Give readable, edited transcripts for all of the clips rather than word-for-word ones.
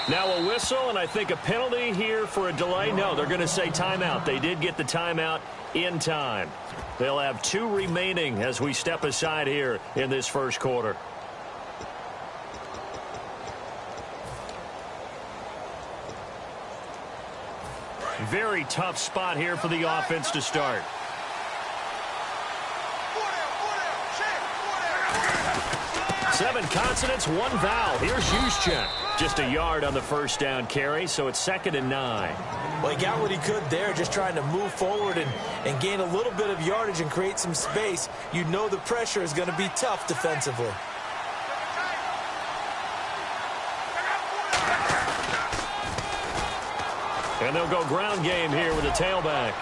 Now a whistle, and I think a penalty here for a delay. No, they're going to say timeout. They did get the timeout in time. They'll have 2 remaining as we step aside here in this first quarter. Very tough spot here for the offense to start. Seven consonants, 1 vowel. Here's Juszczyk. Just a yard on the first down carry, so it's 2nd and 9. Well, he got what he could there, just trying to move forward and gain a little bit of yardage and create some space. You know the pressure is going to be tough defensively. And they'll go ground game here with a tailback.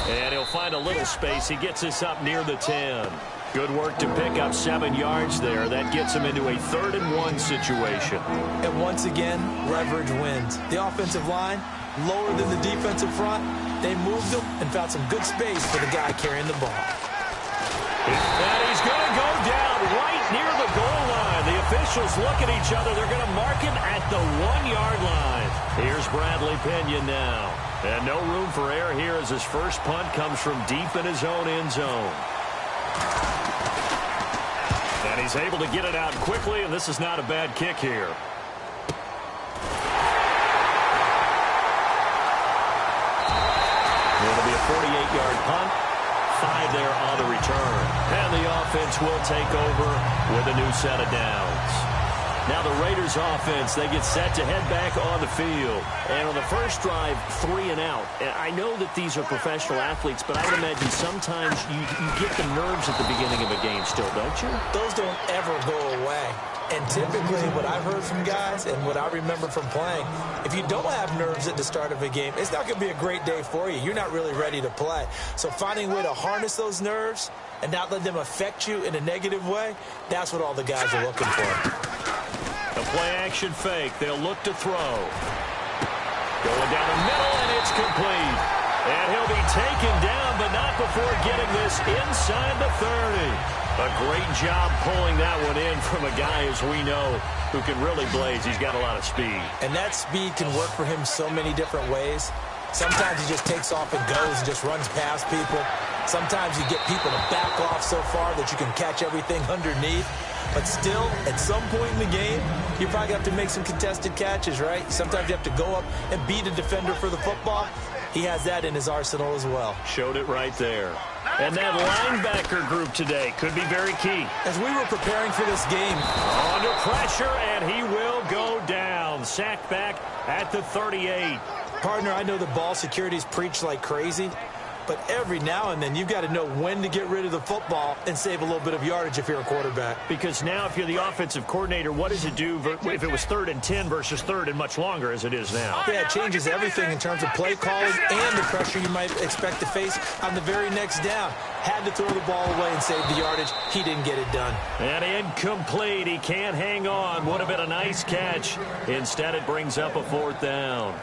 And he'll find a little space. He gets us up near the 10. Good work to pick up 7 yards there. That gets him into a 3rd and 1 situation. And once again, leverage wins. The offensive line, lower than the defensive front. They moved him and found some good space for the guy carrying the ball. And he's going to go down right near the goal line. The officials look at each other. They're going to mark him at the 1-yard line. Here's Bradley Pinion now. And no room for error here as his first punt comes from deep in his own end zone. And he's able to get it out quickly, and this is not a bad kick here. It'll be a 48-yard punt. 5 there on the return. And the offense will take over with a new set of downs. Now the Raiders offense, they get set to head back on the field. And on the first drive, 3 and out. And I know that these are professional athletes, but I would imagine sometimes you get the nerves at the beginning of a game still, don't you? Those don't ever go away. And typically what I've heard from guys and what I remember from playing, if you don't have nerves at the start of a game, it's not going to be a great day for you. You're not really ready to play. So finding a way to harness those nerves and not let them affect you in a negative way, that's what all the guys are looking for. A play-action fake. They'll look to throw. Going down the middle, and it's complete. And he'll be taken down, but not before getting this inside the 30. A great job pulling that one in from a guy, as we know, who can really blaze. He's got a lot of speed. And that speed can work for him so many different ways. Sometimes he just takes off and goes and just runs past people. Sometimes you get people to back off so far that you can catch everything underneath. But still, at some point in the game, you probably have to make some contested catches, right? Sometimes you have to go up and beat a defender for the football. He has that in his arsenal as well. Showed it right there. And that linebacker group today could be very key. As we were preparing for this game. Under pressure, and he will go down. Sacked back at the 38. Partner, I know the ball security is preached like crazy, but every now and then you've got to know when to get rid of the football and save a little bit of yardage if you're a quarterback. Because now if you're the offensive coordinator, what does it do if it was 3rd and 10 versus 3rd and much longer as it is now? Yeah, it changes everything in terms of play calling and the pressure you might expect to face on the very next down. Had to throw the ball away and save the yardage. He didn't get it done. And incomplete. He can't hang on. Would have been a nice catch. Instead, it brings up a 4th down.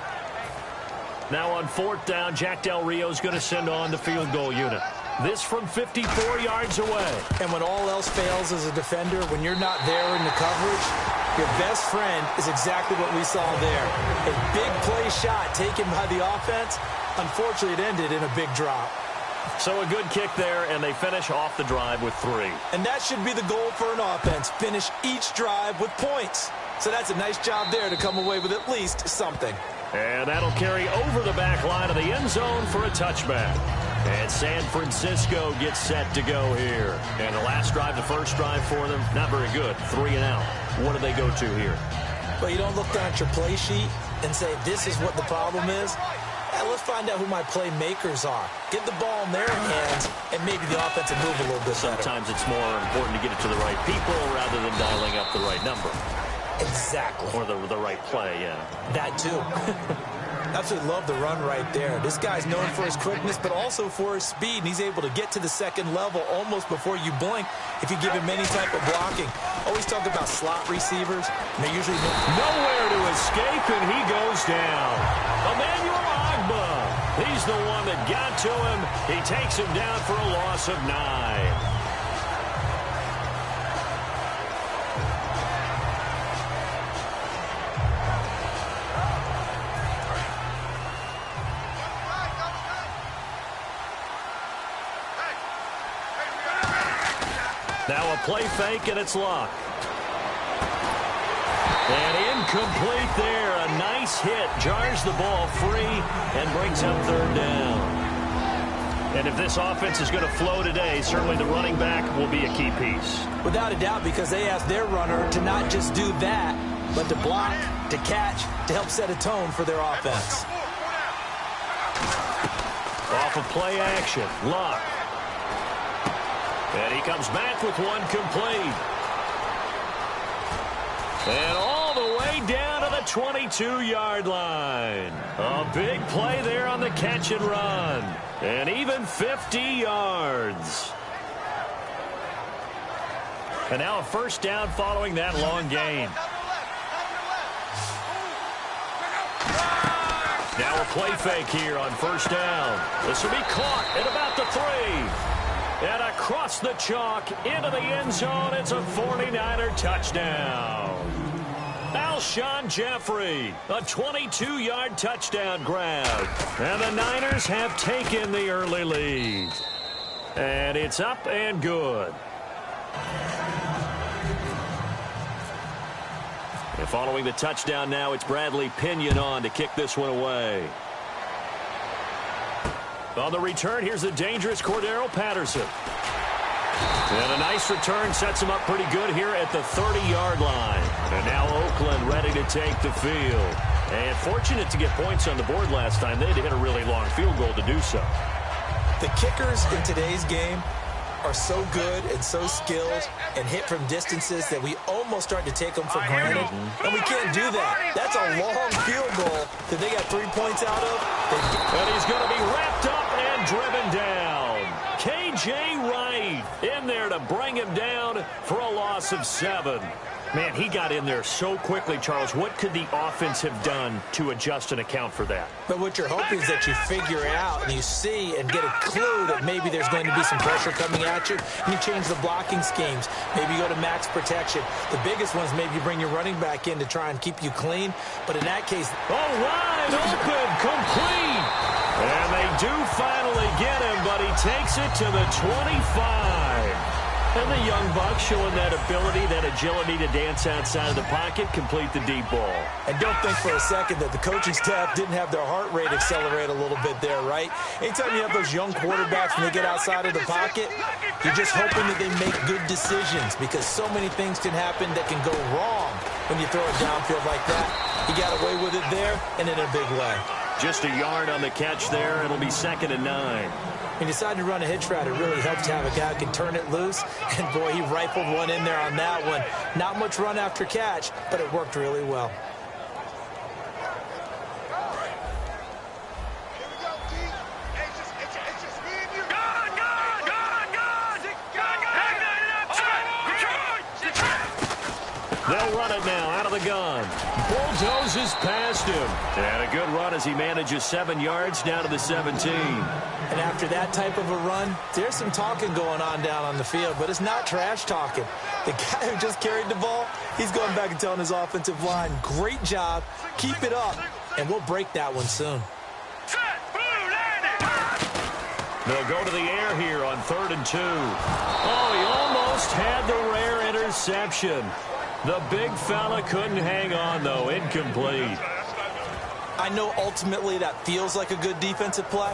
Now on 4th down, Jack Del Rio is going to send on the field goal unit. This from 54 yards away. And when all else fails as a defender, when you're not there in the coverage, your best friend is exactly what we saw there. A big play shot taken by the offense. Unfortunately, it ended in a big drop. So a good kick there, and they finish off the drive with 3. And that should be the goal for an offense. Finish each drive with points. So that's a nice job there to come away with at least something. And that'll carry over the back line of the end zone for a touchback. And San Francisco gets set to go here. And the last drive, the first drive for them, not very good. 3 and out. What do they go to here? Well, you don't look down at your play sheet and say, this is what the problem is. Let's find out who my playmakers are. Get the ball in their hands, and maybe the offense will move a little bit better. Sometimes it's more important to get it to the right people rather than dialing up the right number. Exactly. Or the right play, yeah. That too. Absolutely love the run right there. This guy's known for his quickness, but also for his speed. And he's able to get to the second level almost before you blink if you give him any type of blocking. Always talk about slot receivers. And they're usually nowhere to escape, and he goes down. Emmanuel Agba. He's the one that got to him. He takes him down for a loss of 9. Now a play fake, and it's Luck. And incomplete there. A nice hit. Jars the ball free and brings up third down. And if this offense is going to flow today, certainly the running back will be a key piece. Without a doubt, because they asked their runner to not just do that, but to block, to catch, to help set a tone for their offense. Off of play action, Luck. And he comes back with one complete. And all the way down to the 22-yard line. A big play there on the catch and run. And even 50 yards. And now a first down following that long gain. Now a play fake here on first down. This will be caught at about the 3. And across the chalk into the end zone. It's a 49er touchdown. Alshon Jeffrey, a 22-yard touchdown grab. And the Niners have taken the early lead. And it's up and good. And following the touchdown now, it's Bradley Pinion on to kick this one away. On the return, here's the dangerous Cordero Patterson. And a nice return sets him up pretty good here at the 30-yard line. And now Oakland ready to take the field. And fortunate to get points on the board last time. They had to hit a really long field goal to do so. The kickers in today's game are so good and so skilled and hit from distances that we almost start to take them for granted. And we can't do that. That's a long field goal that they got 3 points out of. And he's going to be wrapped up and driven down. K.J. Wright in there to bring him down for a loss of 7. Man, he got in there so quickly, Charles. What could the offense have done to adjust and account for that? But what you're hoping is that you figure out and you see and get a clue that maybe there's going to be some pressure coming at you. And you change the blocking schemes. Maybe you go to max protection. The biggest ones, maybe you bring your running back in to try and keep you clean. But in that case, wide open, complete. And they do finally get him, but he takes it to the 25. And the young buck showing that ability, that agility to dance outside of the pocket, complete the deep ball. And don't think for a second that the coaching staff didn't have their heart rate accelerate a little bit there, right? Anytime you have those young quarterbacks and they get outside of the pocket, you're just hoping that they make good decisions because so many things can happen that can go wrong when you throw it downfield like that. He got away with it there and in a big way. Just a yard on the catch there. It'll be 2nd and 9. He decided to run a hitch route. It really helps to have a guy who can turn it loose. And, boy, he rifled one in there on that one. Not much run after catch, but it worked really well. They'll run it now out of the gun. Bulldozes past him. And a good run as he manages 7 yards down to the 17. And after that type of a run, there's some talking going on down on the field, but it's not trash talking. The guy who just carried the ball, he's going back and telling his offensive line, great job, keep it up, and we'll break that one soon. They'll go to the air here on 3rd and 2. Oh, he almost had the rare interception. The big fella couldn't hang on, though. Incomplete. I know ultimately that feels like a good defensive play,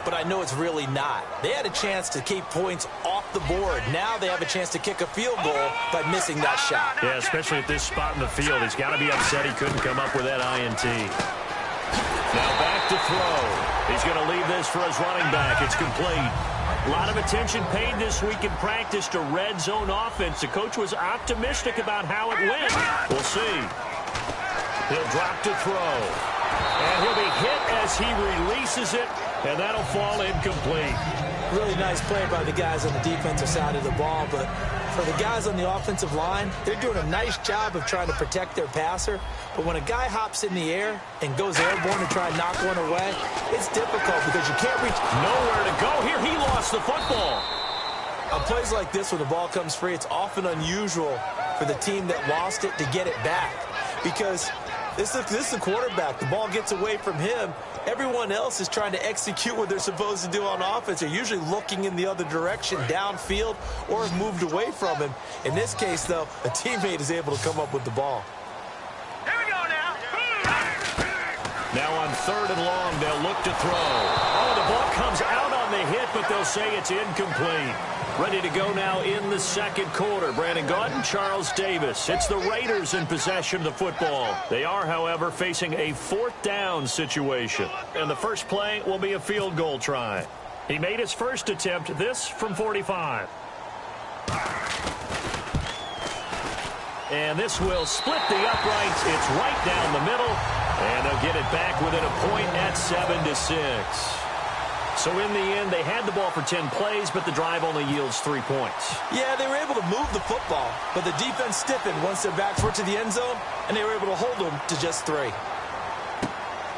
but I know it's really not. They had a chance to keep points off the board. Now they have a chance to kick a field goal by missing that shot. Yeah, especially at this spot in the field. He's got to be upset he couldn't come up with that INT. Now back to throw. He's going to leave this for his running back. It's complete. A lot of attention paid this week in practice to red zone offense. The coach was optimistic about how it went. We'll see. He'll drop to throw. And he'll be hit as he releases it, and that'll fall incomplete. Really nice play by the guys on the defensive side of the ball, but for the guys on the offensive line, they're doing a nice job of trying to protect their passer. But when a guy hops in the air and goes airborne to try and knock one away, it's difficult because you can't reach. Nowhere to go here. He lost the football. On plays like this, when the ball comes free, it's often unusual for the team that lost it to get it back because This is the quarterback. The ball gets away from him. Everyone else is trying to execute what they're supposed to do on offense. They're usually looking in the other direction, downfield, or have moved away from him. In this case, though, a teammate is able to come up with the ball. Here we go now. Now on 3rd and long, they'll look to throw. Oh, the ball comes out on the hit, but they'll say it's incomplete. Ready to go now in the 2nd quarter. Brandon Gaudin, Charles Davis. It's the Raiders in possession of the football. They are, however, facing a 4th down situation. And the first play will be a field goal try. He made his first attempt, this from 45. And this will split the uprights. It's right down the middle. And they'll get it back within a point at 7-6. So in the end, they had the ball for 10 plays, but the drive only yields 3 points. Yeah, they were able to move the football, but the defense stiffened once their backs were to the end zone, and they were able to hold them to just 3.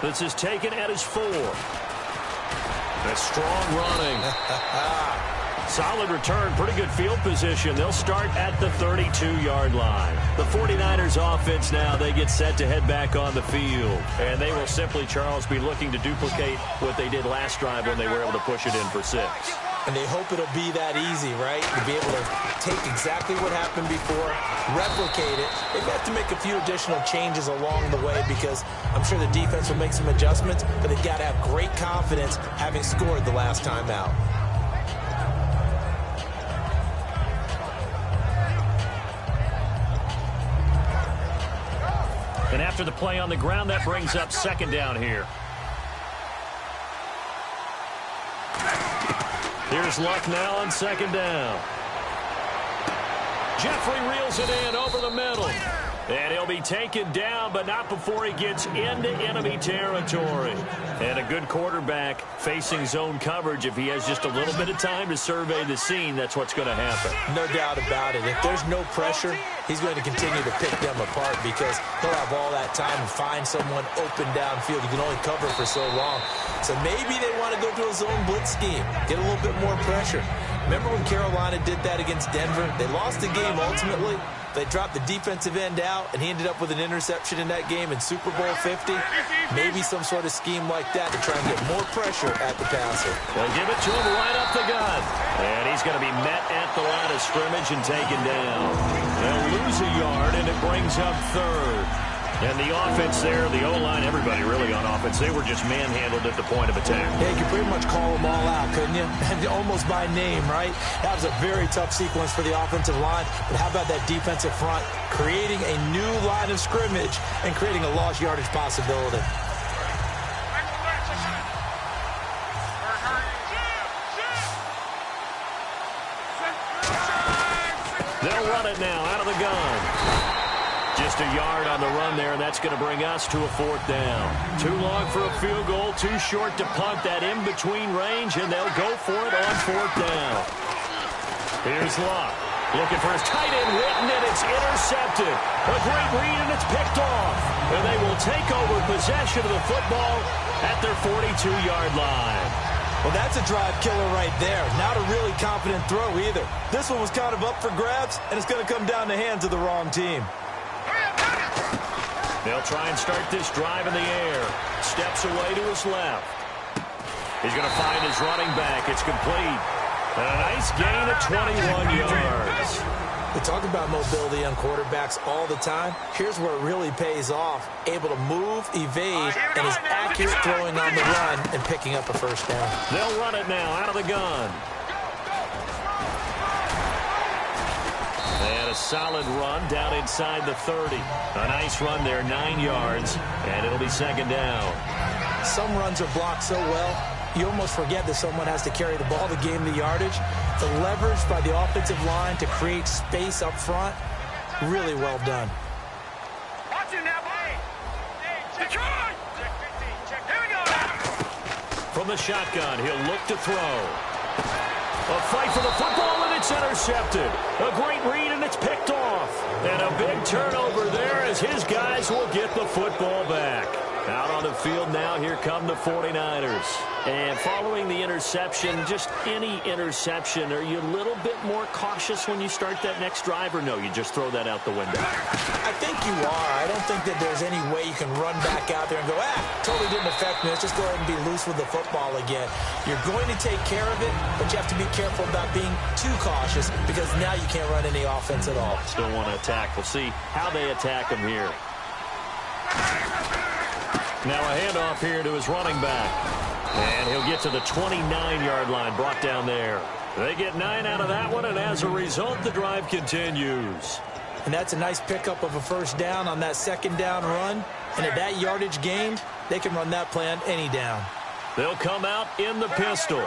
This is taken at his 4. A strong running. Solid return, pretty good field position. They'll start at the 32-yard line. The 49ers offense now, they get set to head back on the field. And they will simply, Charles, be looking to duplicate what they did last drive when they were able to push it in for 6. And they hope it'll be that easy, right? To be able to take exactly what happened before, replicate it. They've got to make a few additional changes along the way because I'm sure the defense will make some adjustments, but they've got to have great confidence having scored the last time out. And after the play on the ground, that brings up 2nd down here. Here's Luck now on 2nd down. Jeffrey reels it in over the middle. And he'll be taken down, but not before he gets into enemy territory. And a good quarterback facing zone coverage. If he has just a little bit of time to survey the scene, that's what's going to happen. No doubt about it. If there's no pressure, he's going to continue to pick them apart because he'll have all that time to find someone open downfield. You can only cover for so long. So maybe they want to go to a zone blitz scheme, get a little bit more pressure. Remember when Carolina did that against Denver? They lost the game ultimately. They dropped the defensive end out, and he ended up with an interception in that game in Super Bowl 50. Maybe some sort of scheme like that to try and get more pressure at the passer. They'll give it to him right up the gut. And he's going to be met at the line of scrimmage and taken down. They'll lose a yard, and it brings up 3rd. And the offense there, the O-line, everybody really on offense, they were just manhandled at the point of attack. Yeah, you could pretty much call them all out, couldn't you? And almost by name, right? That was a very tough sequence for the offensive line. But how about that defensive front creating a new line of scrimmage and creating a lost yardage possibility? They'll run it now out of the gun. Just a yard on the run there, and that's going to bring us to a 4th down. Too long for a field goal, too short to punt that in-between range, and they'll go for it on 4th down. Here's Luck. Looking for his tight end, Witten, and it's intercepted. A great read, and it's picked off. And they will take over possession of the football at their 42-yard line. Well, that's a drive killer right there. Not a really confident throw either. This one was kind of up for grabs, and it's going to come down the hands of the wrong team. They'll try and start this drive in the air. Steps away to his left. He's going to find his running back. It's complete. And a nice gain of 21 yards. We talk about mobility on quarterbacks all the time. Here's where it really pays off. Able to move, evade, and is accurate throwing on the run and picking up a 1st down. They'll run it now out of the gun. And a solid run down inside the 30. A nice run there, 9 yards, and it'll be 2nd down. Some runs are blocked so well, you almost forget that someone has to carry the ball to gain the yardage. The leverage by the offensive line to create space up front, really well done. From the shotgun, he'll look to throw. A fight for the football, and it's intercepted. A great read, and it's picked off. And a big turnover there as his guys will get the football back. Out on the field now, here come the 49ers. And following the interception, just any interception, are you a little bit more cautious when you start that next drive, or no, you just throw that out the window? I think you are. I don't don't think that there's any way you can run back out there and go, totally didn't affect me. Let's just go ahead and be loose with the football again. You're going to take care of it, but you have to be careful about being too cautious because now you can't run any offense at all. Still want to attack. We'll see how they attack him here. Now a handoff here to his running back. And he'll get to the 29-yard line, brought down there. They get 9 out of that one, and as a result, the drive continues. And that's a nice pickup of a first down on that second down run. And at that yardage gained, they can run that play on any down. They'll come out in the pistol.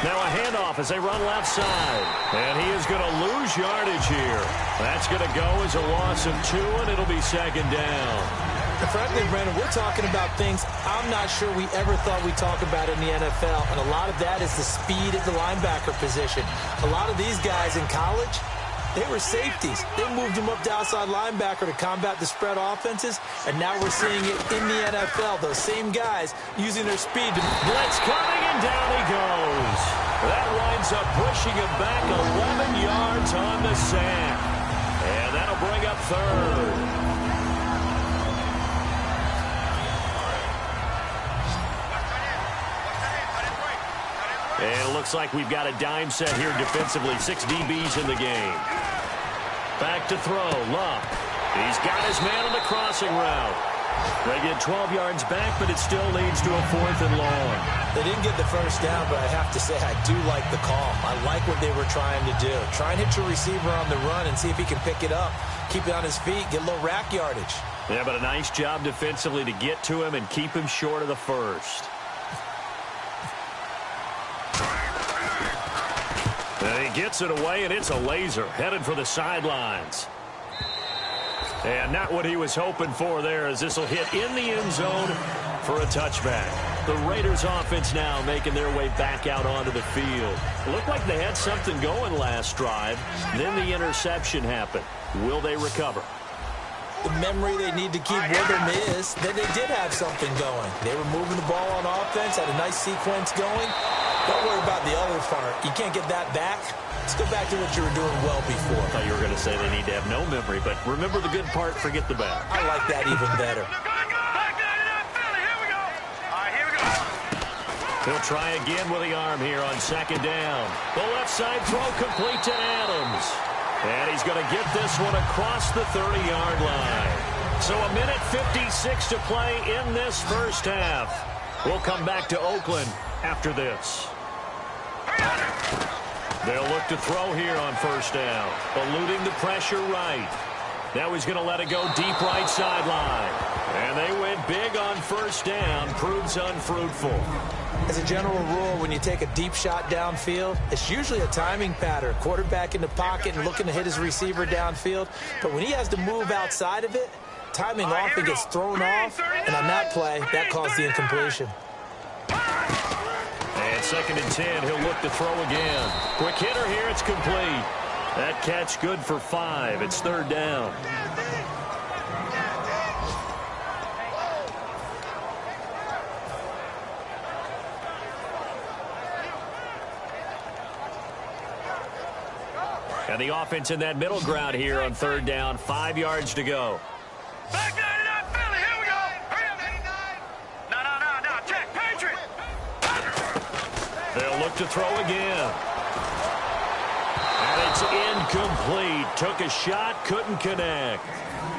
Now a handoff as they run left side. And he is going to lose yardage here. That's going to go as a loss of 2, and it'll be second down. And frankly, Brandon, we're talking about things I'm not sure we ever thought we'd talk about in the NFL. And a lot of that is the speed at the linebacker position. A lot of these guys in college, they were safeties. They moved them up to outside linebacker to combat the spread offenses. And now we're seeing it in the NFL. Those same guys using their speed to blitz coming, and down he goes. That winds up pushing him back 11 yards on the sack. And that'll bring up third. And it looks like we've got a dime set here defensively. 6 DBs in the game. Back to throw. Luck. He's got his man on the crossing route. They get 12 yards back, but it still leads to a 4th and long. They didn't get the first down, but I have to say I do like the call. I like what they were trying to do. Try and hit your receiver on the run and see if he can pick it up. Keep it on his feet. Get a little rack yardage. Yeah, but a nice job defensively to get to him and keep him short of the first. And he gets it away, and it's a laser headed for the sidelines. And not what he was hoping for there, as this will hit in the end zone for a touchback. The Raiders offense now making their way back out onto the field. It looked like they had something going last drive. Then the interception happened. Will they recover? The memory they need to keep with them is that they did have something going. They were moving the ball on offense, had a nice sequence going. Don't worry about the other part. You can't get that back. Let's go back to what you were doing well before. I thought you were going to say they need to have no memory, but remember the good part, forget the bad. I like that even better. He'll try again with the arm here on second down. The left side throw complete to Adams. And he's going to get this one across the 30-yard line. So a minute 56 to play in this first half. We'll come back to Oakland after this. They'll look to throw here on first down. Eluding the pressure right. Now he's going to let it go deep right sideline. And they went big on first down. Proves unfruitful. As a general rule, when you take a deep shot downfield, it's usually a timing pattern. Quarterback in the pocket and looking to hit his receiver downfield. But when he has to move outside of it, timing often gets thrown off. And on that play, that caused the incompletion. And second and 10, he'll look to throw again. Quick hitter here, it's complete. That catch good for 5. It's third down. And the offense in that middle ground here on third down. 5 yards to go. Back 99, Philly, here we go. Hurry up, 99. No, check, Patriot. They'll look to throw again. And it's incomplete. Took a shot, couldn't connect.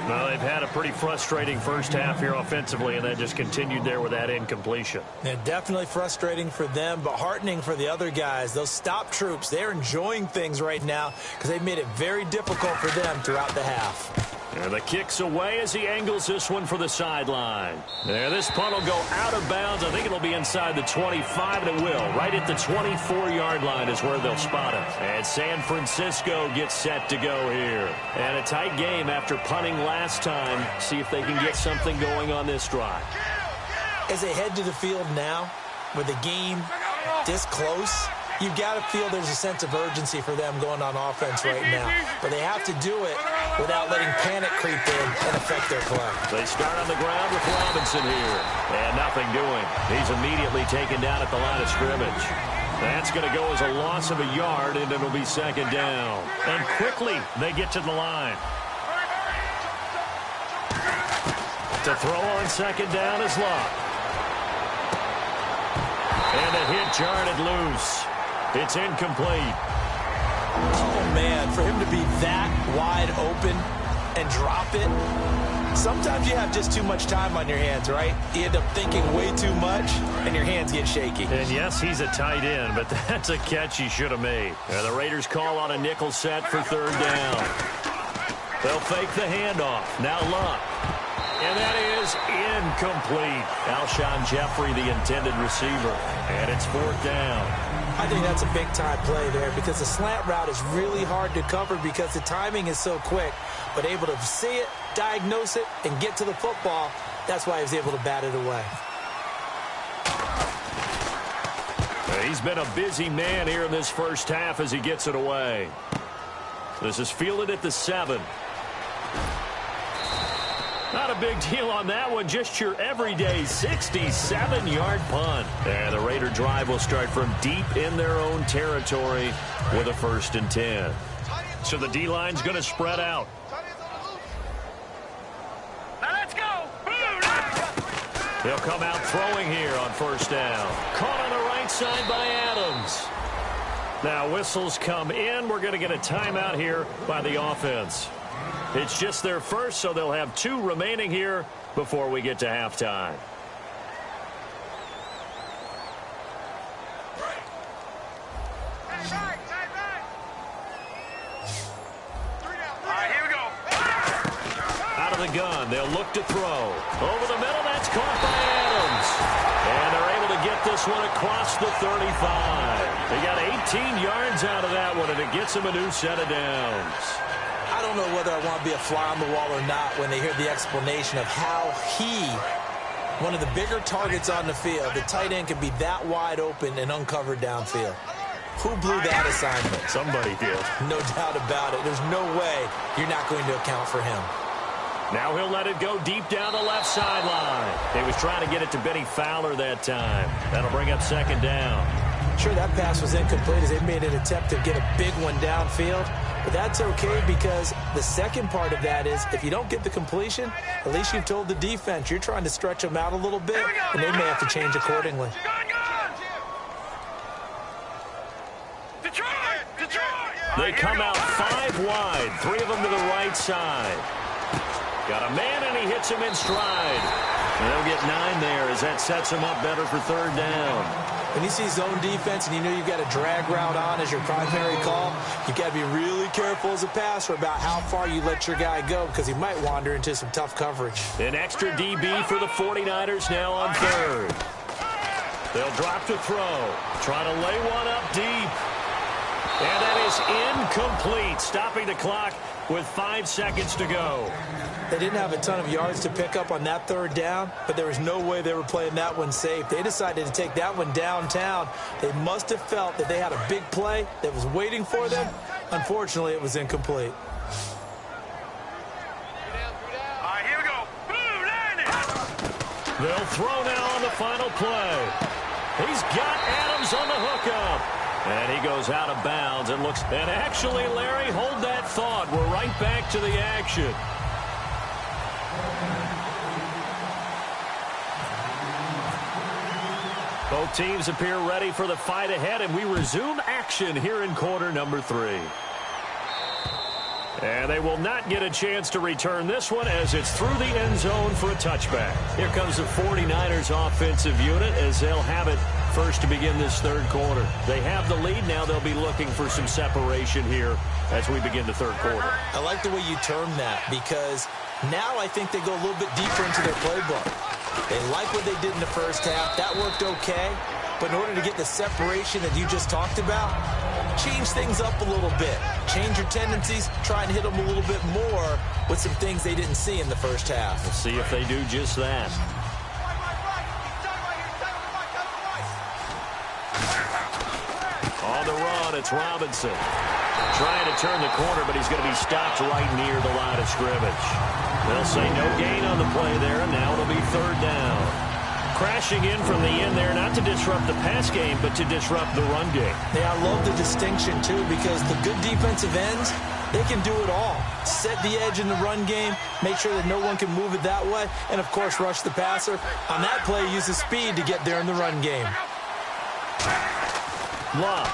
Well, they've had a pretty frustrating first half here offensively, and that just continued there with that incompletion. Yeah, definitely frustrating for them, but heartening for the other guys. Those stop troops, they're enjoying things right now because they've made it very difficult for them throughout the half. And the kick's away as he angles this one for the sideline. There, this punt will go out of bounds. I think it'll be inside the 25, and it will. Right at the 24-yard line is where they'll spot it. And San Francisco gets set to go here. And a tight game after punting last time. See if they can get something going on this drive. As they head to the field now, with the game this close, you've got to feel there's a sense of urgency for them going on offense right now. But they have to do it without letting panic creep in and affect their play. They start on the ground with Robinson here. And nothing doing. He's immediately taken down at the line of scrimmage. That's going to go as a loss of a yard, and it'll be second down. And quickly, they get to the line. To throw on second down is Luck. And a hit jarred loose. It's incomplete. Oh, man, for him to be that wide open and drop it, sometimes you have just too much time on your hands, right? You end up thinking way too much, and your hands get shaky. And, yes, he's a tight end, but that's a catch he should have made. And the Raiders call on a nickel set for third down. They'll fake the handoff. Now Luck. And that is incomplete. Alshon Jeffrey, the intended receiver. And it's fourth down. I think that's a big-time play there because the slant route is really hard to cover because the timing is so quick. But able to see it, diagnose it, and get to the football, that's why he was able to bat it away. He's been a busy man here in this first half as he gets it away. This is fielded at the 7. Not a big deal on that one, just your everyday 67-yard punt. And the Raider drive will start from deep in their own territory with a 1st and 10. So the D-line's going to spread out. Now let's go. He'll come out throwing here on first down. Caught on the right side by Adams. Now whistles come in. We're going to get a timeout here by the offense. It's just their first, so they'll have 2 remaining here before we get to halftime. All right, here we go. Out of the gun, they'll look to throw. Over the middle, that's caught by Adams. And they're able to get this one across the 35. They got 18 yards out of that one, and it gets them a new set of downs. I don't know whether I want to be a fly on the wall or not when they hear the explanation of how one of the bigger targets on the field, the tight end, can be that wide open and uncovered downfield. Who blew that assignment? Somebody did. No doubt about it. There's no way you're not going to account for him. Now he'll let it go deep down the left sideline. He was trying to get it to Benny Fowler that time. That'll bring up second down. Sure, that pass was incomplete as they made an attempt to get a big one downfield. But that's okay because the second part of that is if you don't get the completion, at least you've told the defense you're trying to stretch them out a little bit, and they may have to change accordingly. They come out 5 wide, 3 of them to the right side. Got a man, and he hits him in stride. And they'll get 9 there as that sets him up better for third down. When you see zone defense and you know you've got a drag route on as your primary call, you've got to be really careful as a passer about how far you let your guy go because he might wander into some tough coverage. An extra DB for the 49ers now on third. They'll drop to throw. Try to lay one up deep. And that is incomplete, stopping the clock with 5 seconds to go. They didn't have a ton of yards to pick up on that third down, but there was no way they were playing that one safe. They decided to take that one downtown. They must have felt that they had a big play that was waiting for them. Unfortunately, it was incomplete. All right, here we go. They'll throw now on the final play. He's got Adams on the hookup. And he goes out of bounds and looks. And actually, Larry, hold that thought. We're right back to the action. Both teams appear ready for the fight ahead, and we resume action here in quarter number 3. And they will not get a chance to return this one as it's through the end zone for a touchback. Here comes the 49ers offensive unit as they'll have it first to begin this third quarter. They have the lead. Now they'll be looking for some separation here as we begin the third quarter. I like the way you term that because now I think they go a little bit deeper into their playbook. They like what they did in the first half. That worked okay. But in order to get the separation that you just talked about, change things up a little bit. Change your tendencies. Try and hit them a little bit more with some things they didn't see in the first half. We'll see if they do just that. On the run, it's Robinson. Trying to turn the corner, but he's going to be stopped right near the line of scrimmage. They'll say no gain on the play there, and now it'll be third down. crashing in from the end there, not to disrupt the pass game, but to disrupt the run game. Yeah, I love the distinction, too, because the good defensive ends, they can do it all. Set the edge in the run game, make sure that no one can move it that way, and, of course, rush the passer. On that play, use the speed to get there in the run game. Love.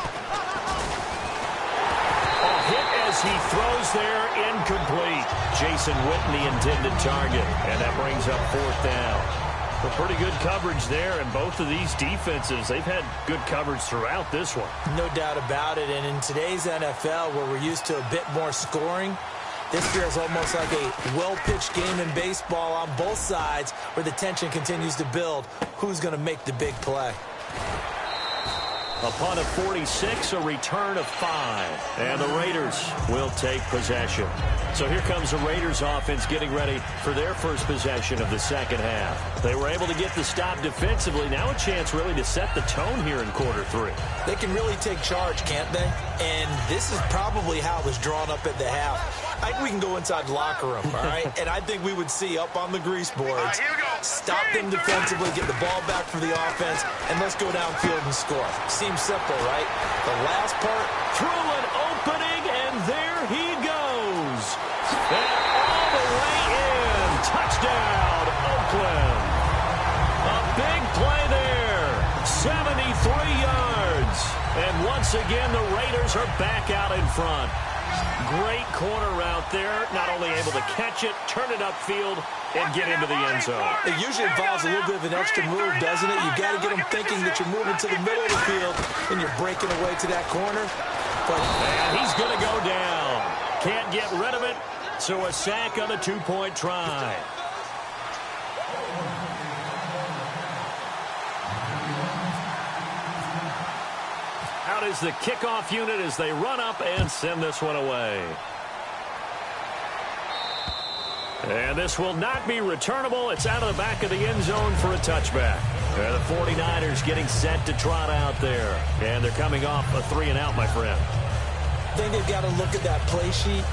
A hit as he throws there, incomplete. Jason Witten, the intended target, and that brings up 4th down. Well, pretty good coverage there, and both of these defenses, they've had good coverage throughout this one. No doubt about it, and in today's NFL, where we're used to a bit more scoring, this feels almost like a well-pitched game in baseball on both sides where the tension continues to build. Who's going to make the big play? A punt of 46, a return of 5. And the Raiders will take possession. So here comes the Raiders offense getting ready for their first possession of the second half. They were able to get the stop defensively. Now a chance really to set the tone here in quarter 3. They can really take charge, can't they? And this is probably how it was drawn up at the half. I think we can go inside the locker room, all right? And I think we would see up on the grease boards, stop them defensively, get the ball back for the offense, and let's go downfield and score. Seems simple, right? The last part, through an opening, and there he goes. And all the way in. Touchdown, Oakland. A big play there. 73 yards. And once again, the Raiders are back out in front. Great corner route there. Not only able to catch it, turn it upfield, and get into the end zone. It usually involves a little bit of an extra move, doesn't it? You've got to get them thinking that you're moving to the middle of the field and you're breaking away to that corner. And he's going to go down. Can't get rid of it, so a sack on a 2-point try. Out is the kickoff unit as they run up and send this one away. And this will not be returnable. It's out of the back of the end zone for a touchback. The 49ers getting set to trot out there. And they're coming off a 3-and-out, my friend. I think they've got to look at that play sheet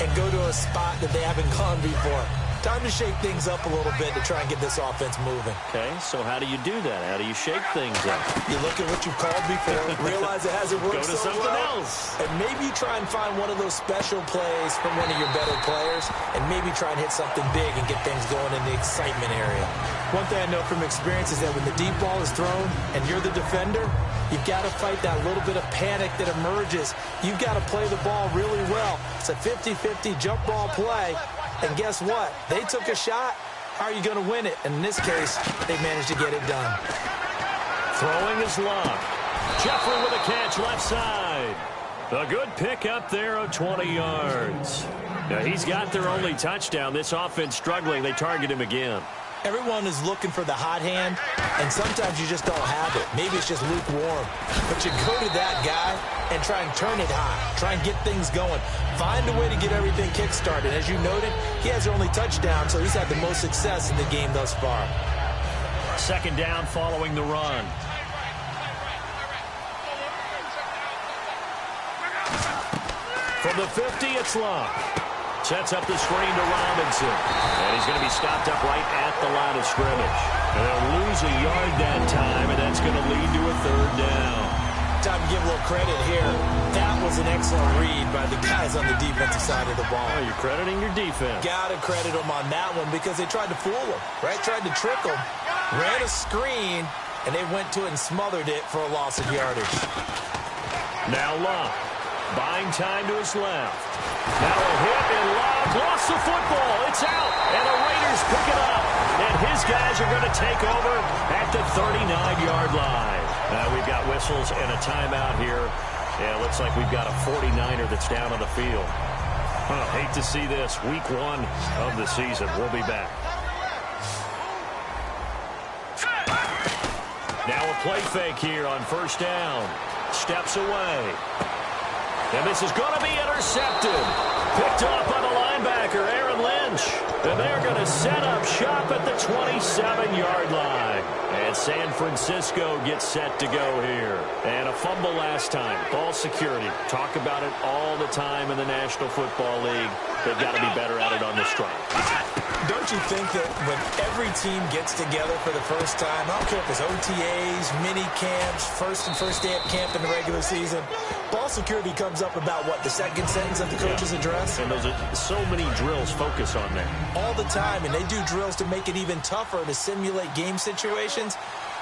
and go to a spot that they haven't gone before. Time to shake things up a little bit to try and get this offense moving. Okay, so how do you do that? How do you shake things up? You look at what you've called before, realize it hasn't worked Go to so something well, else. and maybe try and find one of those special plays from one of your better players, and maybe try and hit something big and get things going in the excitement area. One thing I know from experience is that when the deep ball is thrown and you're the defender, you've got to fight that little bit of panic that emerges. You've got to play the ball really well. It's a 50-50 jump ball play. And guess what? They took a shot. How are you going to win it? And in this case, they managed to get it done. Throwing is Love. Jeffrey with a catch left side. A good pick up there of 20 yards. Now he's got their only touchdown. This offense struggling. They target him again. Everyone is looking for the hot hand, and sometimes you just don't have it. Maybe it's just lukewarm. But you go to that guy and try and turn it hot. Try and get things going. Find a way to get everything kick-started. As you noted, he has their only touchdown, so he's had the most success in the game thus far. Second down following the run. From the 50, it's Love. Sets up the screen to Robinson. And he's going to be stopped up right at the line of scrimmage. And they'll lose a yard that time, and that's going to lead to a third down. Time to give a little credit here. That was an excellent read by the guys on the defensive side of the ball. Oh, you're crediting your defense. Got to credit them on that one because they tried to fool them, right? Tried to trick them. Ran a screen, and they went to it and smothered it for a loss of yardage. Now Love. Buying time to his left. Now a hit, and Love lost the football. It's out, and the Raiders pick it up. And his guys are going to take over at the 39-yard line. We've got whistles and a timeout here. Yeah, it looks like we've got a 49er that's down on the field. Hate to see this. Week 1 of the season. We'll be back. Now a play fake here on first down. Steps away. And this is going to be intercepted. Picked off by the linebacker, Aaron Lynch. And they're going to set up shop at the 27-yard line. And San Francisco gets set to go here. And a fumble last time. Ball security. Talk about it all the time in the National Football League. They've got to be better at it on this drive. Don't you think that when every team gets together for the first time, I don't care if it's OTAs, mini camps, first day of camp in the regular season, ball security comes up about what, the second sentence of the coach's address? And those are so many drills focus on that. All the time, and they do drills to make it even tougher to simulate game situations.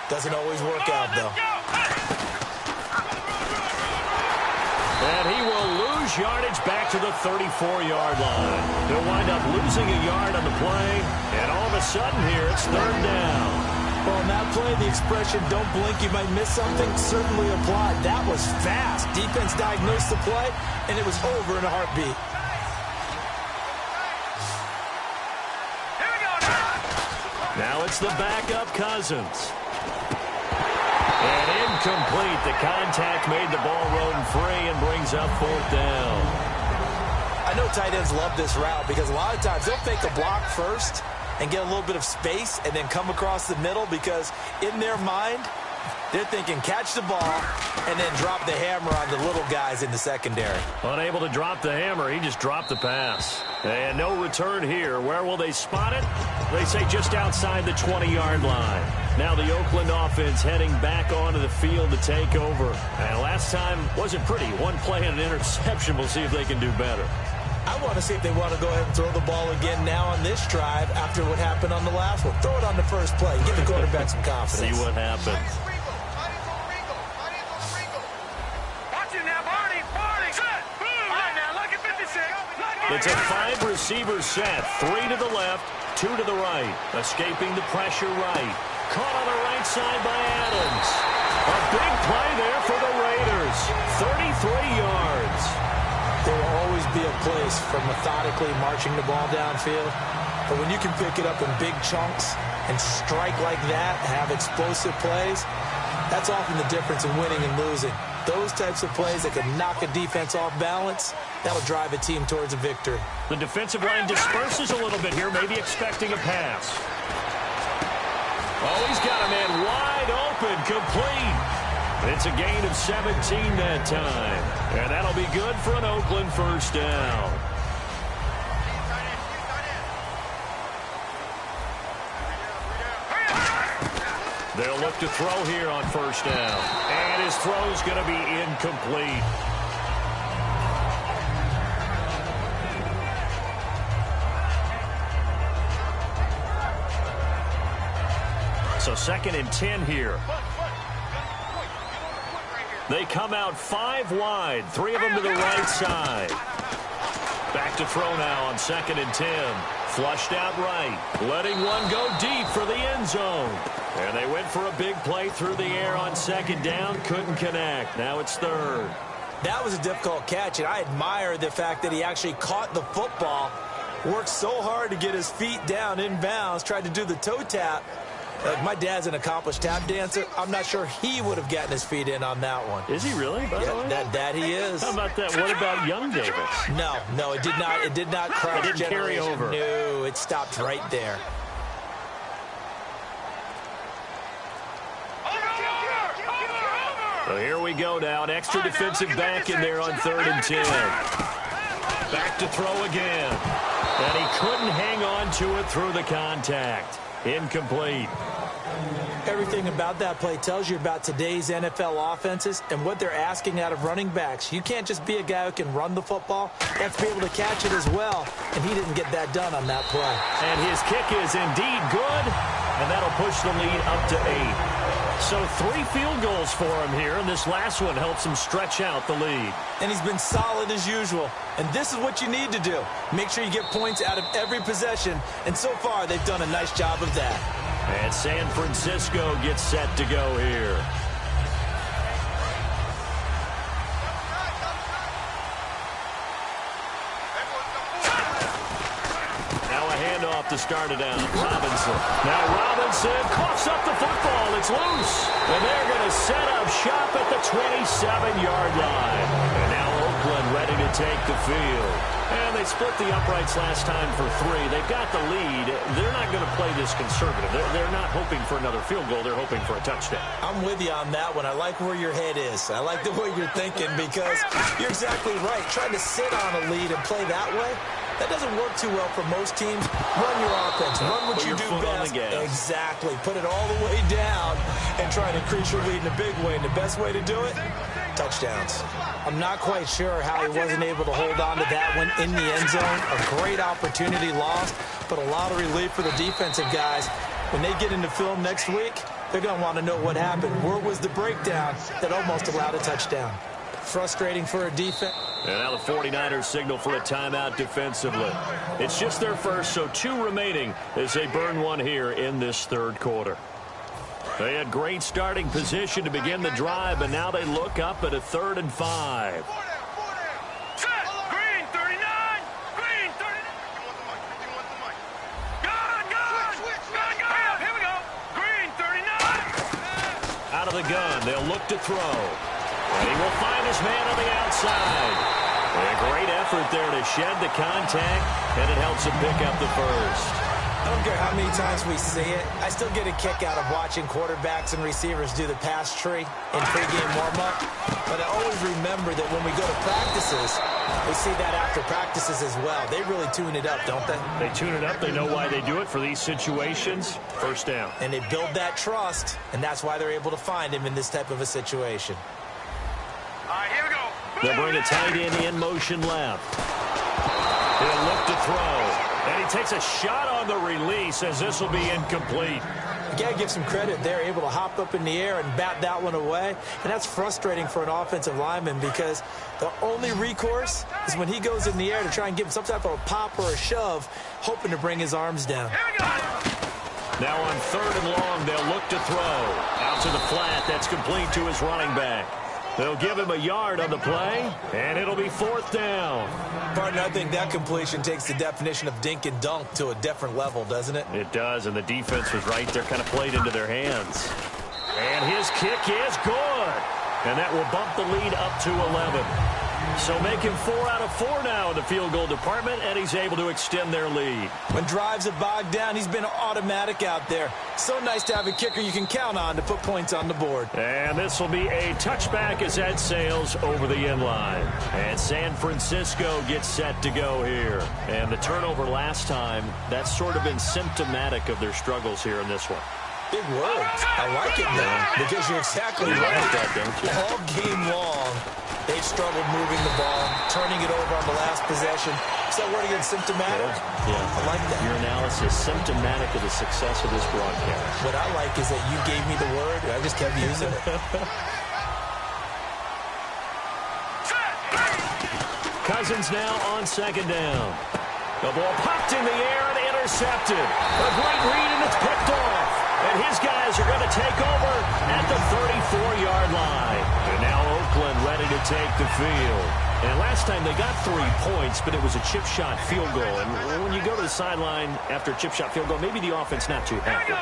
Doesn't always work out, though. And he will lose yardage back to the 34-yard line. They'll wind up losing a yard on the play, and all of a sudden here, it's third down. Well, in that play, the expression, don't blink, you might miss something, certainly applied. That was fast. Defense diagnosed the play, and it was over in a heartbeat. Here we go now. Now it's the backup Cousins. And incomplete. The contact made the ball run free and brings up fourth down. I know tight ends love this route because a lot of times they'll fake a block first and get a little bit of space and then come across the middle because in their mind, they're thinking catch the ball and then drop the hammer on the little guys in the secondary. Unable to drop the hammer, he just dropped the pass. And no return here. Where will they spot it? They say just outside the 20-yard line. Now the Oakland offense heading back onto the field to take over. And last time wasn't pretty. One play and an interception. We'll see if they can do better. I want to see if they want to go ahead and throw the ball again now on this drive after what happened on the last one. Throw it on the first play. Give the quarterback some confidence. See what happens. Watch it now, Barney. Set. All right, now, look at 56. It's a 5-receiver set. 3 to the left, 2 to the right. Escaping the pressure right. Caught on the right side by Adams. A big play there for the Raiders. 33 yards. There will always be a place for methodically marching the ball downfield. But when you can pick it up in big chunks and strike like that, have explosive plays, that's often the difference in winning and losing. Those types of plays that can knock a defense off balance, that'll drive a team towards a victory. The defensive line disperses a little bit here, maybe expecting a pass. Oh, he's got a man wide open, complete. It's a gain of 17 that time. And that'll be good for an Oakland first down. They'll look to throw here on first down. And his throw's going to be incomplete. So 2nd and 10 here. They come out 5 wide, 3 of them to the right side. Back to throw now on 2nd and 10. Flushed out right, letting one go deep for the end zone. And they went for a big play through the air on 2nd down, couldn't connect. Now it's 3rd. That was a difficult catch, and I admire the fact that he actually caught the football, worked so hard to get his feet down inbounds, tried to do the toe tap. My dad's an accomplished tap dancer. I'm not sure he would have gotten his feet in on that one. Is he really? Yeah, that he is. How about that? What about young Davis? No, it did not. It did not cross. It didn't carry over. No, it stopped right there. So here we go now. An extra defensive back in there on 3rd and 10. Back to throw again. And he couldn't hang on to it through the contact. Incomplete. Everything about that play tells you about today's NFL offenses and what they're asking out of running backs. You can't just be a guy who can run the football. You have to be able to catch it as well, and he didn't get that done on that play. And his kick is indeed good, and that'll push the lead up to 8. So 3 field goals for him here, and this last one helps him stretch out the lead. And he's been solid as usual. And this is what you need to do. Make sure you get points out of every possession. And so far, they've done a nice job of that. And San Francisco gets set to go here. Now a handoff to start it out. Robinson. Now Robinson coughs up the football. It's loose. And they're going to set up shop at the 27-yard line. And now Oakland ready to take the field. And they split the uprights last time for 3. They've got the lead. They're not going to play this conservative. They're not hoping for another field goal. They're hoping for a touchdown. I'm with you on that one. I like where your head is. I like the way you're thinking because you're exactly right. Trying to sit on a lead and play that way, That doesn't work too well for most teams. Run your offense. Run what you do best. Exactly. Put it all the way down and try and increase your lead in a big way. And the best way to do it, touchdowns. I'm not quite sure how he wasn't able to hold on to that one in the end zone. A great opportunity lost, but a lot of relief for the defensive guys. When they get into film next week, they're going to want to know what happened. Where was the breakdown that almost allowed a touchdown? Frustrating for a defense. And now the 49ers signal for a timeout defensively. It's just their first, so 2 remaining as they burn one here in this third quarter. They had great starting position to begin the drive, but now they look up at a 3rd and 5. Set. Green 39. Green 39. Gun. Here we go. Green 39. Out of the gun, they'll look to throw. And he will find his man on the outside. A great effort there to shed the contact, and it helps him pick up the first. I don't care how many times we see it. I still get a kick out of watching quarterbacks and receivers do the pass tree in pregame warm-up. But I always remember that when we go to practices, we see that after practices as well. They really tune it up, don't they? They tune it up. They know why they do it for these situations. First down. And they build that trust, and that's why they're able to find him in this type of a situation. All right, here we go. They'll bring a tight end in motion left. He'll look to throw. And he takes a shot on the release as this will be incomplete. You got to give some credit. They're able to hop up in the air and bat that one away. And that's frustrating for an offensive lineman because the only recourse is when he goes in the air to try and give him some type of a pop or a shove, hoping to bring his arms down. Now on 3rd and long, they'll look to throw. Out to the flat. That's complete to his running back. They'll give him a yard on the play, and it'll be 4th down. Partner, I think that completion takes the definition of dink and dunk to a different level, doesn't it? It does, and the defense was right there, kind of played into their hands. And his kick is good. And that will bump the lead up to 11. So making 4 out of 4 now in the field goal department, and he's able to extend their lead. When drives have bogged down, he's been automatic out there. So nice to have a kicker you can count on to put points on the board. And this will be a touchback as that sails over the end line. And San Francisco gets set to go here. And the turnover last time, that's sort of been symptomatic of their struggles here in this one. Big words. I like it, man, because you're exactly right. Like that, don't you? All game long, they've struggled moving the ball, turning it over on the last possession. Is that word again, symptomatic? Yeah. I like that. Your analysis, symptomatic of the success of this broadcast. What I like is that you gave me the word, and I just kept using it. Cousins now on 2nd down. The ball popped in the air and intercepted. A great read, and it's picked off. And his guys are going to take over at the 34-yard line. And now Oakland ready to take the field. And last time they got 3 points, but it was a chip shot field goal. And when you go to the sideline after a chip shot field goal, maybe the offense not too happy.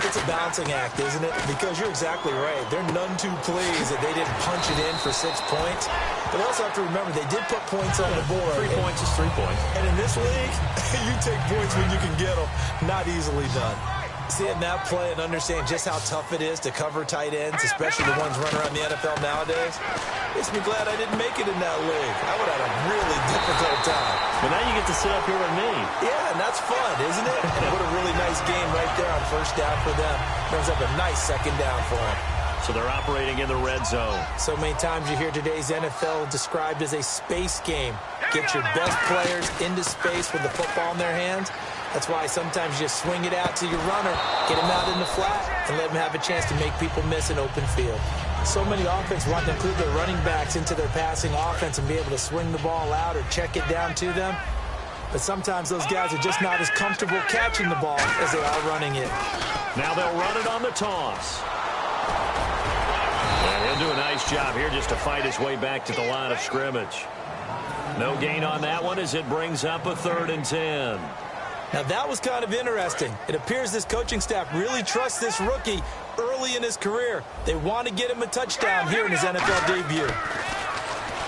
It's a balancing act, isn't it? Because you're exactly right. They're none too pleased that they didn't punch it in for 6 points. But also have to remember, they did put points on the board. 3 points is 3 points. And in this league, you take points when you can get them. Not easily done. Seeing that play and understand just how tough it is to cover tight ends, especially the ones running around the NFL nowadays, makes me glad I didn't make it in that league. I would have had a really difficult time. But now you get to sit up here with me. Yeah, and that's fun, isn't it? And what a really nice game right there on 1st down for them. Brings up a nice 2nd down for them. So they're operating in the red zone. So many times you hear today's NFL described as a space game. Get your best players into space with the football in their hands. That's why sometimes you just swing it out to your runner, get him out in the flat, and let him have a chance to make people miss an open field. So many offenses want to include their running backs into their passing offense and be able to swing the ball out or check it down to them. But sometimes those guys are just not as comfortable catching the ball as they are running it. Now they'll run it on the toss. And he'll do a nice job here just to fight his way back to the line of scrimmage. No gain on that one as it brings up a 3rd and 10. Now, that was kind of interesting. It appears this coaching staff really trusts this rookie early in his career. They want to get him a touchdown here in his NFL debut.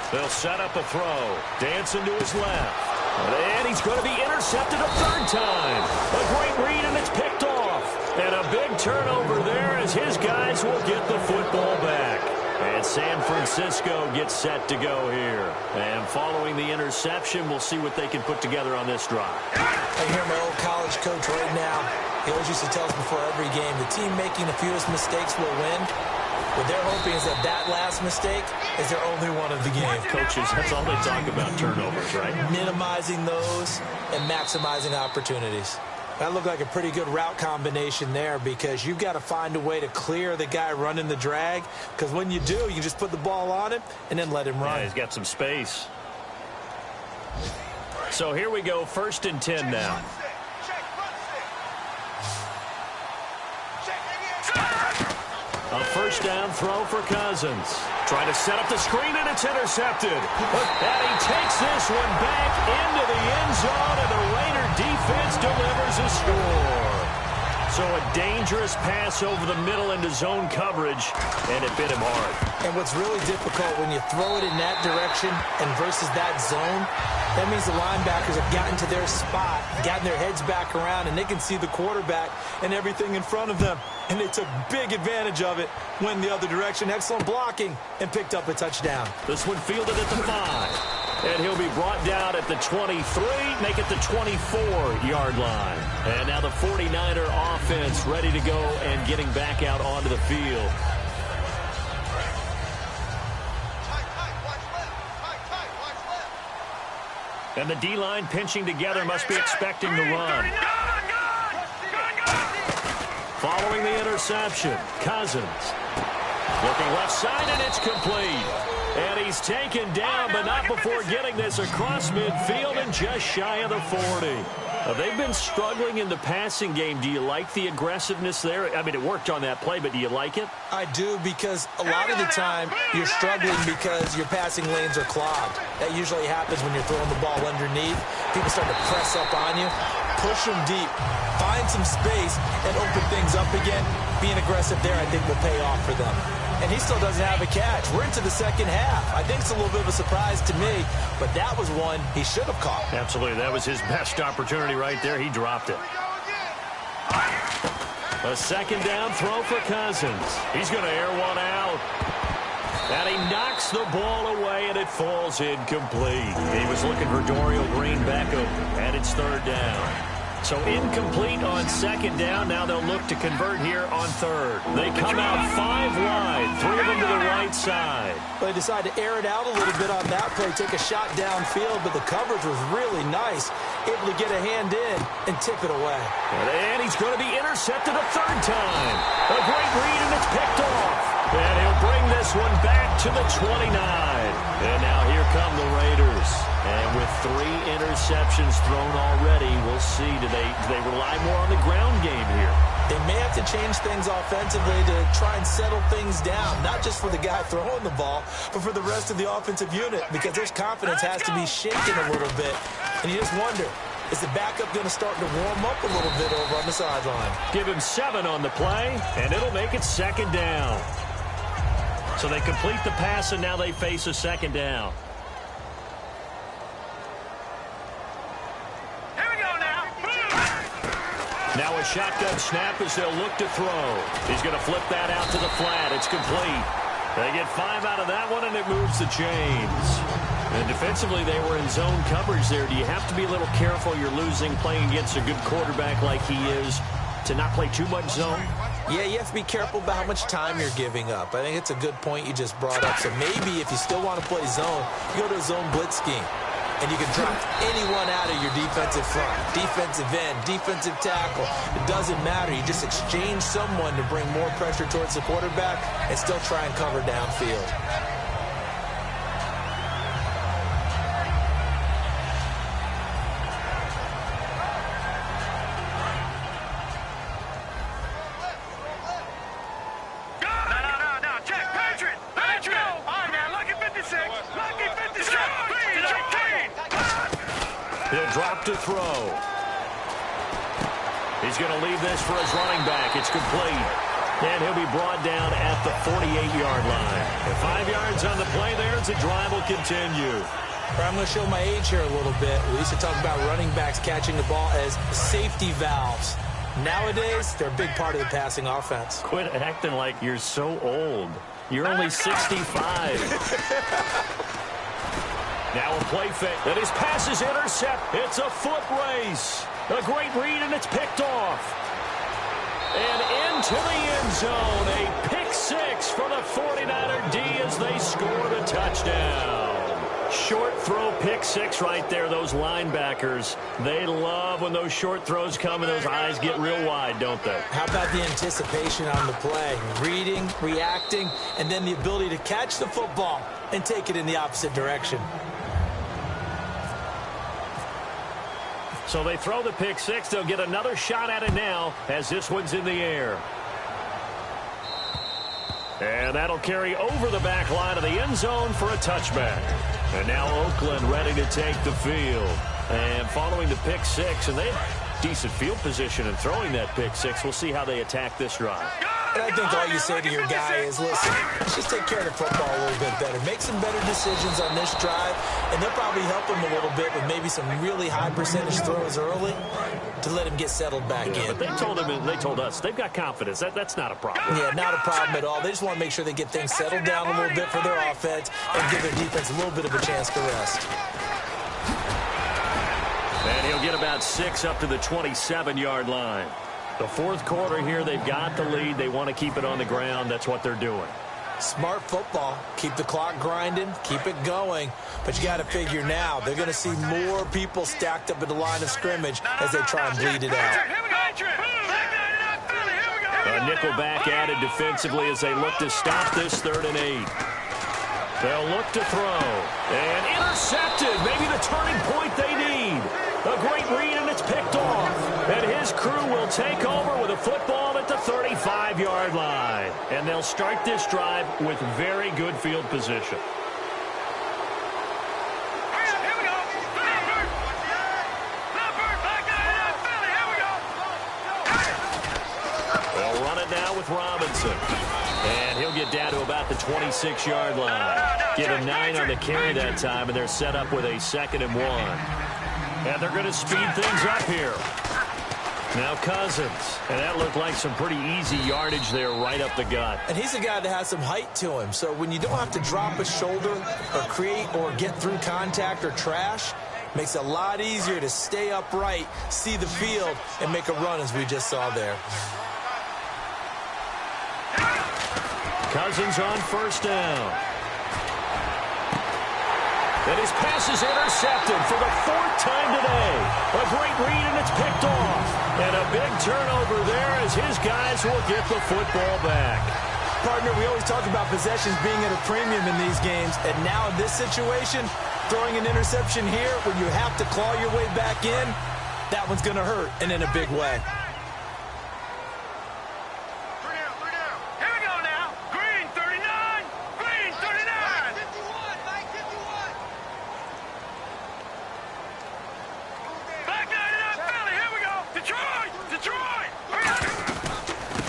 They'll set up a throw. Dancing to his left. And he's going to be intercepted a 3rd time. A great read, and it's picked off. And a big turnover there as his guys will get the football back. And San Francisco gets set to go here. And following the interception, we'll see what they can put together on this drive. I hear my old college coach right now. He always used to tell us before every game, the team making the fewest mistakes will win. What they're hoping is that last mistake is their only one of the game. Coaches, that's all they talk about, turnovers, right? Minimizing those and maximizing opportunities. That looked like a pretty good route combination there because you've got to find a way to clear the guy running the drag, because when you do, you can just put the ball on him and then let him run. Yeah, he's got some space. So here we go, 1st and 10 now. A first down throw for Cousins. Trying to set up the screen, and it's intercepted. And he takes this one back into the end zone, and the Raider defense delivers a score. So a dangerous pass over the middle into zone coverage, and it bit him hard. And what's really difficult when you throw it in that direction and versus that zone, that means the linebackers have gotten to their spot, gotten their heads back around, and they can see the quarterback and everything in front of them. And they took big advantage of it, went the other direction, excellent blocking, and picked up a touchdown. This one fielded at the 5. And he'll be brought down at the 23, make it the 24-yard line. And now the 49er offense ready to go and getting back out onto the field. And the D-line pinching together, must be expecting the run. Following the interception, Cousins. Looking left side, and it's complete. And he's taken down, but not before getting this across midfield and just shy of the 40. They've been struggling in the passing game. Do you like the aggressiveness there? I mean, it worked on that play, but do you like it? I do, because a lot of the time you're struggling because your passing lanes are clogged. That usually happens when you're throwing the ball underneath. People start to press up on you. Push them deep. Find some space and open things up again. Being aggressive there, I think, will pay off for them. And he still doesn't have a catch. We're into the second half. I think it's a little bit of a surprise to me, but that was one he should have caught. Absolutely. That was his best opportunity right there. He dropped it. A second down throw for Cousins. He's going to air one out. And he knocks the ball away, and it falls incomplete. He was looking for Dorial Green back open, and it's 3rd down. So incomplete on 2nd down. Now they'll look to convert here on 3rd. They come out 5 wide, 3 of them to the right side. They decide to air it out a little bit on that play, take a shot downfield, but the coverage was really nice. Able to get a hand in and tip it away. And he's going to be intercepted a 3rd time. A great read, and it's picked off. And he'll bring this one back to the 29. And now here come the Raiders. And with 3 interceptions thrown already, we'll see. Do they rely more on the ground game here? They may have to change things offensively to try and settle things down, not just for the guy throwing the ball, but for the rest of the offensive unit, because their confidence has to be shaken a little bit. And you just wonder, is the backup going to start to warm up a little bit over on the sideline? Give him 7 on the play, and it'll make it 2nd down. So they complete the pass, and now they face a 2nd down. Now a shotgun snap as they'll look to throw. He's going to flip that out to the flat. It's complete. They get 5 out of that one, and it moves the chains. And defensively, they were in zone coverage there. Do you have to be a little careful? You're losing, playing against a good quarterback like he is, to not play too much zone? Yeah, you have to be careful about how much time you're giving up. I think it's a good point you just brought up. So maybe if you still want to play zone, you go to a zone blitz scheme. And you can drop anyone out of your defensive front, defensive end, defensive tackle. It doesn't matter. You just exchange someone to bring more pressure towards the quarterback and still try and cover downfield. To throw. He's going to leave this for his running back. It's complete. And he'll be brought down at the 48-yard line. And 5 yards on the play there as the drive will continue. I'm going to show my age here a little bit. We used to talk about running backs catching the ball as safety valves. Nowadays, they're a big part of the passing offense. Quit acting like you're so old. You're only 65. Now a play fake. And his pass is intercepted. It's a foot race. A great read, and it's picked off. And into the end zone. A pick six for the 49er D as they score the touchdown. Short throw pick six right there. Those linebackers, they love when those short throws come and those eyes get real wide, don't they? How about the anticipation on the play? Reading, reacting, and then the ability to catch the football and take it in the opposite direction. So they throw the pick six. They'll get another shot at it now as this one's in the air. And that'll carry over the back line of the end zone for a touchback. And now Oakland ready to take the field. And following the pick six, and they have decent field position in throwing that pick six. We'll see how they attack this drive. And I think all you say to your guy is, listen, let's just take care of the football a little bit better. Make some better decisions on this drive, and they'll probably help him a little bit with maybe some really high percentage throws early to let him get settled back in. But they told him, and they told us, they've got confidence. That's not a problem. Yeah, not a problem at all. They just want to make sure they get things settled down a little bit for their offense and give their defense a little bit of a chance to rest. And he'll get about 6 up to the 27-yard line. The fourth quarter here, they've got the lead. They want to keep it on the ground. That's what they're doing. Smart football. Keep the clock grinding. Keep it going. But you got to figure now, they're going to see more people stacked up at the line of scrimmage as they try and bleed it out. A nickel back added defensively as they look to stop this 3rd and 8. They'll look to throw. And intercepted. Maybe the turning point they need. A great read, and it's picked off. And his crew will take over with a football at the 35-yard line. And they'll start this drive with very good field position. They'll run it now with Robinson. And he'll get down to about the 26-yard line. Get a 9 on the carry that time, and they're set up with a 2nd and 1. And they're going to speed things up here. Now Cousins. And that looked like some pretty easy yardage there right up the gut. And he's a guy that has some height to him. So when you don't have to drop a shoulder or create or get through contact or trash, makes it a lot easier to stay upright, see the field, and make a run as we just saw there. Cousins on 1st down. And his pass is intercepted for the 4th time today. A great read, and it's picked off. And a big turnover there as his guys will get the football back. Partner, we always talk about possessions being at a premium in these games. And now in this situation, throwing an interception here when you have to claw your way back in, that one's going to hurt, and in a big way.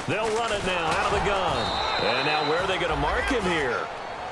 They'll run it now out of the gun. And now where are they going to mark him here?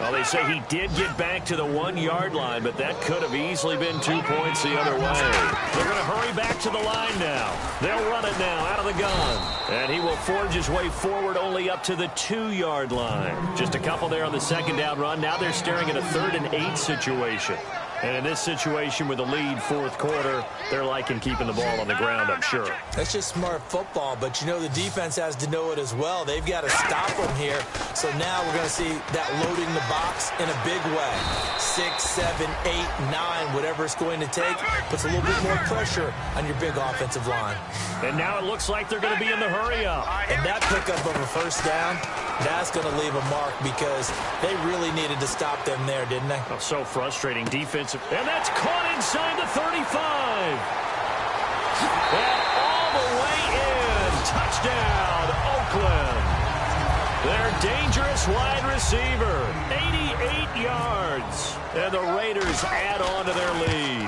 Well, they say he did get back to the 1-yard line, but that could have easily been 2 points the other way. They're going to hurry back to the line now. They'll run it now out of the gun. And he will forge his way forward only up to the 2-yard line. Just a couple there on the 2nd down run. Now they're staring at a 3rd and 8 situation. And in this situation with the lead 4th quarter, they're liking keeping the ball on the ground, I'm sure. That's just smart football, but you know the defense has to know it as well. They've got to stop them here. So now we're going to see that loading the box in a big way. 6, 7, 8, 9, whatever it's going to take, puts a little bit more pressure on your big offensive line. And now it looks like they're going to be in the hurry-up. And that pickup of a 1st down, that's going to leave a mark because they really needed to stop them there, didn't they? Oh, so frustrating defensive. And that's caught inside the 35. And all the way in. Touchdown, Oakland. Their dangerous wide receiver. 88 yards. And the Raiders add on to their lead.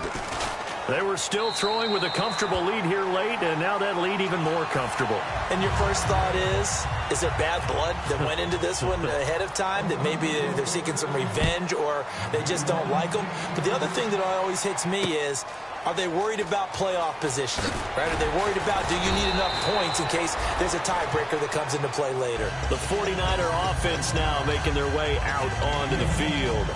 They were still throwing with a comfortable lead here late, and now that lead even more comfortable. And your first thought is there bad blood that went into this one ahead of time, that maybe they're seeking some revenge or they just don't like them? But the other thing that always hits me is Are they worried about playoff positioning? Right? Are they worried about, do you need enough points in case there's a tiebreaker that comes into play later? The 49er offense now making their way out onto the field.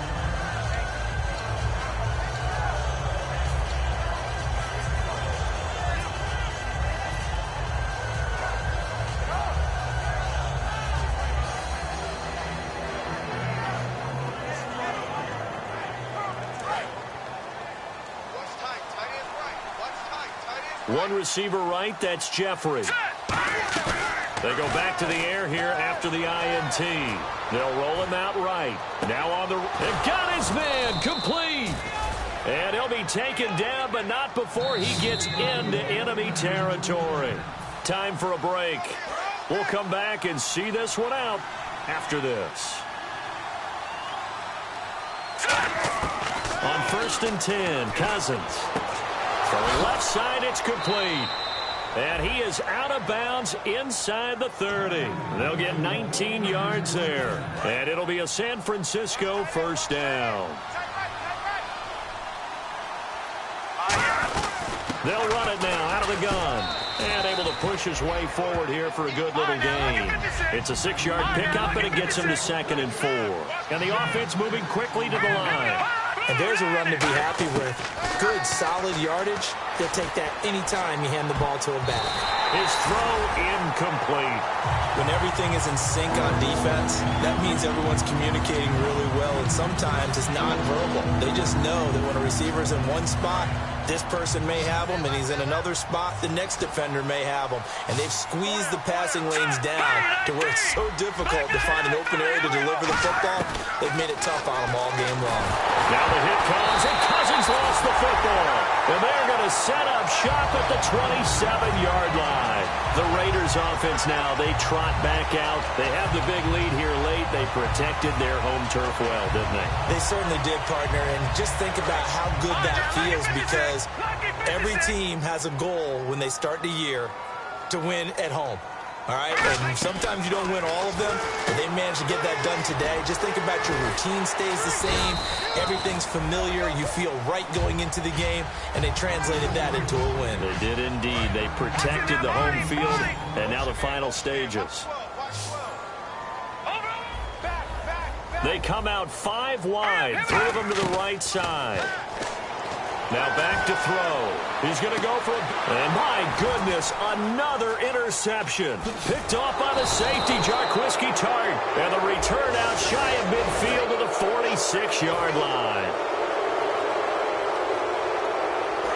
One receiver right, that's Jeffrey. They go back to the air here after the INT. They'll roll him out right. Now on the... And got his man, complete. And he'll be taken down, but not before he gets into enemy territory. Time for a break. We'll come back and see this one out after this. On 1st and 10, Cousins. From the left side, it's complete. And he is out of bounds inside the 30. They'll get 19 yards there. And it'll be a San Francisco first down. They'll run it now out of the gun. And able to push his way forward here for a good little gain. It's a 6-yard pickup, and it gets him to 2nd and 4. And the offense moving quickly to the line. And there's a run to be happy with. Good, solid yardage. They'll take that anytime you hand the ball to a back. His throw incomplete. When everything is in sync on defense, that means everyone's communicating really well, and sometimes it's non-verbal. They just know that when a receiver's in one spot, this person may have him, and he's in another spot, the next defender may have him. And they've squeezed the passing lanes down to where it's so difficult to find an open area to deliver the football. They've made it tough on them all game long. Now the hit comes, and Cousins lost the football. And they're going to set up shop at the 27-yard line. The Raiders offense now, they trot back out. They have the big lead here late. They protected their home turf well, didn't they? They certainly did, partner. And just think about how good that feels, because every team has a goal when they start the year to win at home. All right, and sometimes you don't win all of them, but they managed to get that done today. Just think about your routine stays the same. Everything's familiar. You feel right going into the game, and they translated that into a win. They did indeed. They protected the home field, and now the final stages. They come out 5 wide, 3 of them to the right side. Now back to throw. He's going to go for a... And my goodness, another interception. Picked off by the safety, Jarquiski Tart. And the return out shy of midfield to the 46-yard line.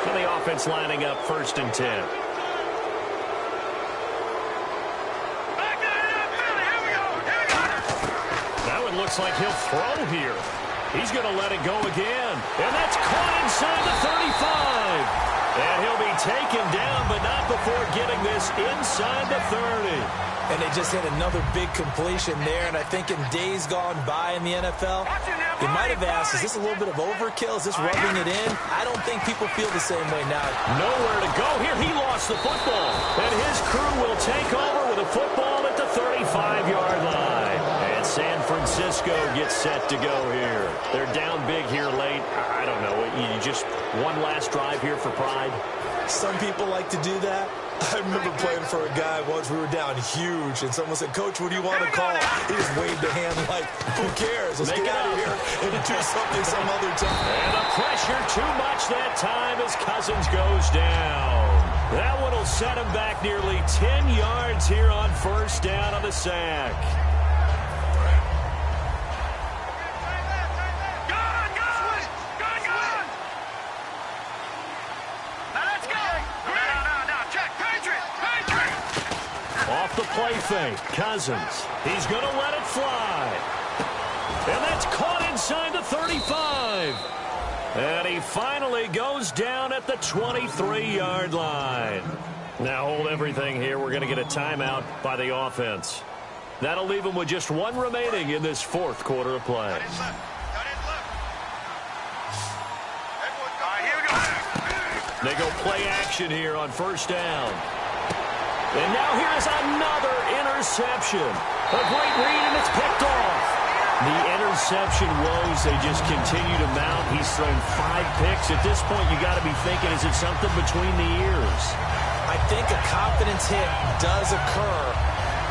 And the offense lining up 1st and 10. That one looks like he'll throw here. He's going to let it go again. And that's caught inside the 35. And he'll be taken down, but not before getting this inside the 30. And they just hit another big completion there. And I think in days gone by in the NFL, they might have asked, is this a little bit of overkill? Is this rubbing it in? I don't think people feel the same way now. Nowhere to go here. He lost the football. And his crew will take over with a football at the 35-yard line. And San Francisco gets set to go here. They're down big here late. I don't know. You just one last drive here for pride? Some people like to do that. I remember playing for a guy once. We were down huge, and someone said, "Coach, what do you want to call?" He just waved a hand like, who cares? Let's get out of here and do something some other time. And the pressure too much that time as Cousins goes down. That one will set him back nearly 10 yards here on 1st down on the sack. Off the play fake, Cousins. He's going to let it fly. And that's caught inside the 35. And he finally goes down at the 23-yard line. Now hold everything here. We're going to get a timeout by the offense. That'll leave him with just 1 remaining in this 4th quarter of play. They go play action here on 1st down. And now here's another interception. A great read, and it's picked off. The interception woes, they just continue to mount. He's thrown 5 picks. At this point, you got to be thinking, is it something between the ears? I think a confidence hit does occur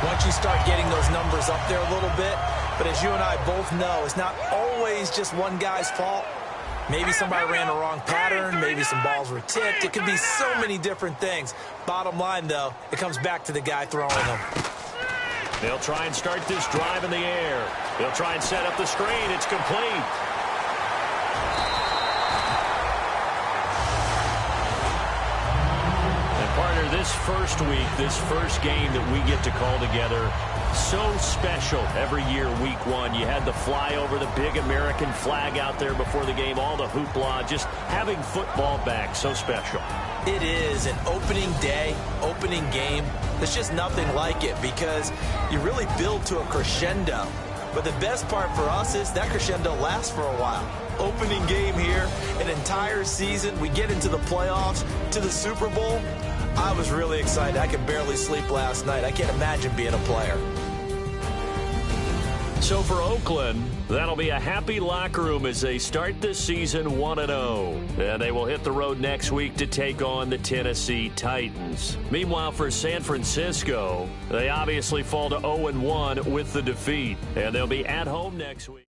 once you start getting those numbers up there a little bit. But as you and I both know, it's not always just one guy's fault. Maybe somebody ran the wrong pattern. Maybe some balls were tipped. It could be so many different things. Bottom line, though, it comes back to the guy throwing them. They'll try and start this drive in the air. They'll try and set up the screen. It's complete. And partner, this first week, this first game that we get to call together, so special every year, week 1. You had the flyover, the big American flag out there before the game, all the hoopla, just having football back, so special. It is an opening day, opening game. There's just nothing like it because you really build to a crescendo. But the best part for us is that crescendo lasts for a while. Opening game here, an entire season. We get into the playoffs, to the Super Bowl. I was really excited. I could barely sleep last night. I can't imagine being a player. So for Oakland, that'll be a happy locker room as they start this season 1-0. And they will hit the road next week to take on the Tennessee Titans. Meanwhile, for San Francisco, they obviously fall to 0-1 with the defeat. And they'll be at home next week.